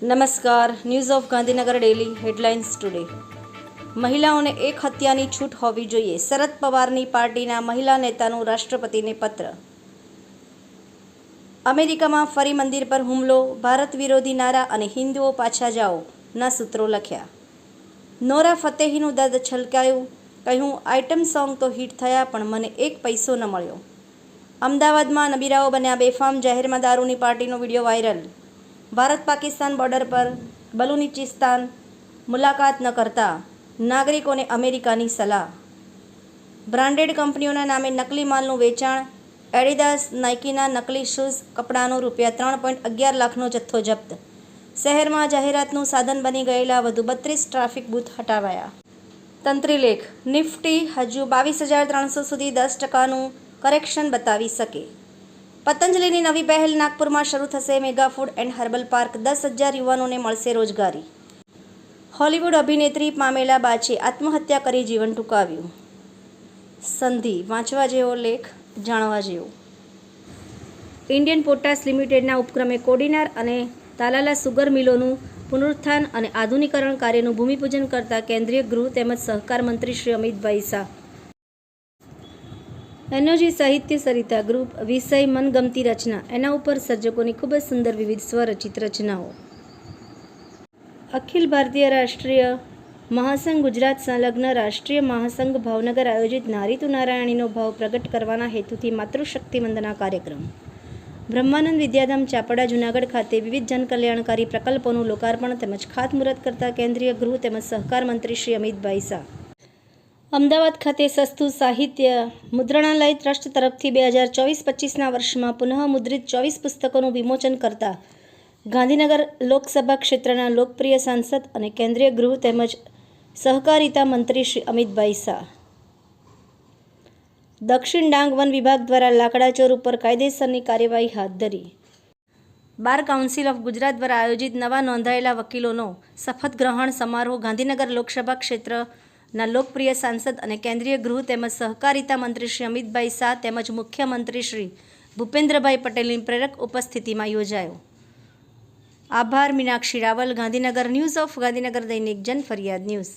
નમસ્કાર. News of Gandhinagar daily headlines today. મહિલાઓને એક હત્યાની છૂટ હોવી જોઈએ. શરદ પવારની પાર્ટીના મહિલા નેતાનું રાષ્ટ્રપતિને પત્ર. અમેરિકામાં ફરી મંદિર પર હુમલો, ભારત વિરોધી નારા અને હિન્દુઓ પાછા જાઓ ના સૂત્રો લખ્યા. નોરા ફતેહીનું દર્દ છલકાયું, કહ્યું આઇટમ સોંગ તો હિટ થયા પણ મને એક પૈસો ન મળ્યો. અમદાવાદમાં નબીરાઓ બન્યા બેફામ, જાહેરમાં દારૂની પાર્ટીનો video viral. Bharat Pakistan border પર બલુચિસ્તાન મુલાકાત ન કરતા નાગરિકોને અમેરિકાની સલાહ. બ્રાન્ડેડ કંપનીઓના નામે નકલી માલનું વેચાણ, એડિડાસ, નાઇકીના નકલી શૂઝ, કપડાનો ₹3.11 લાખનો જથ્થો જપ્ત. શહેરમાં જાહેરાતનું સાધન બની ગયેલા વધુ 32 ટ્રાફિક બૂથ હટાવાયા. તંત્રી લેખ. નિફ્ટી હજુ 22,300 સુધી 10%નું કરેક્શન બતાવી શકે. પતંજલિની નવી પહેલ. નાગપુરમાં શરૂ થશે mega food and herbal park. 10,000 યુવાનોને મળશે રોજગારી. હોલિવૂડ અભિનેત્રી પામેલા બાચે આત્મહત્યા કરી જીવન ટૂંકાવ્યું. સંધિ. વાંચવા જેવો લેખ, જાણવા જેવો. ઇન્ડિયન પોટાશ લિમિટેડના ઉપક્રમે કોડીનાર અને તાલાલા સુગર મિલોનું પુનરુત્થાન અને આધુનિકરણ કાર્યનું ભૂમિપૂજન કરતા કેન્દ્રીય ગૃહ તેમજ સહકાર મંત્રી શ્રી અમિતભાઈ શાહ. એનોજી સાહિત્ય સરિતા ગ્રુપ. વિષય મનગમતી રચના. એના ઉપર સર્જકોની ખૂબ જ સુંદર વિવિધ સ્વરચિત રચનાઓ. અખિલ ભારતીય રાષ્ટ્રીય મહાસંઘ ગુજરાત સંલગ્ન રાષ્ટ્રીય મહાસંઘ ભાવનગર આયોજિત નારી તું નારાયણીનો ભાવ પ્રગટ કરવાના હેતુથી માતૃશક્તિ વંદના કાર્યક્રમ. બ્રહ્માનંદ વિદ્યાધામ ચાપડા જૂનાગઢ ખાતે વિવિધ જનકલ્યાણકારી પ્રકલ્પોનું લોકાર્પણ તેમજ ખાતમુહૂર્ત કરતા કેન્દ્રીય ગૃહ તેમજ સહકાર મંત્રી શ્રી અમિતભાઈ શાહ. અમદાવાદ ખાતે સસ્તું સાહિત્ય મુદ્રણાલય ટ્રસ્ટ તરફથી 2024-25ના વર્ષમાં પુનઃ મુદ્રિત 24 પુસ્તકોનું વિમોચન કરતા ગાંધીનગર લોકસભા ક્ષેત્રના લોકપ્રિય સાંસદ અને કેન્દ્રીય ગૃહ તેમજ સહકારિતા મંત્રી શ્રી અમિતભાઈ શાહ. દક્ષિણ ડાંગ વન વિભાગ દ્વારા લાકડાચોર ઉપર કાયદેસરની કાર્યવાહી હાથ ધરી. બાર કાઉન્સિલ ઓફ ગુજરાત દ્વારા આયોજિત નવા નોંધાયેલા વકીલોનો શપથ ગ્રહણ સમારોહ ગાંધીનગર લોકસભા ક્ષેત્રના લોકપ્રિય સાંસદ અને કેન્દ્રીય ગૃહ તેમજ સહકારિતા મંત્રી શ્રી અમિતભાઈ શાહ તેમજ મુખ્યમંત્રી શ્રી ભૂપેન્દ્રભાઈ પટેલની પ્રેરક ઉપસ્થિતિમાં યોજાયો. આભાર. મીનાક્ષી રાવલ, ગાંધીનગર. ન્યૂઝ ઓફ ગાંધીનગર દૈનિક જન ફરિયાદ ન્યૂઝ.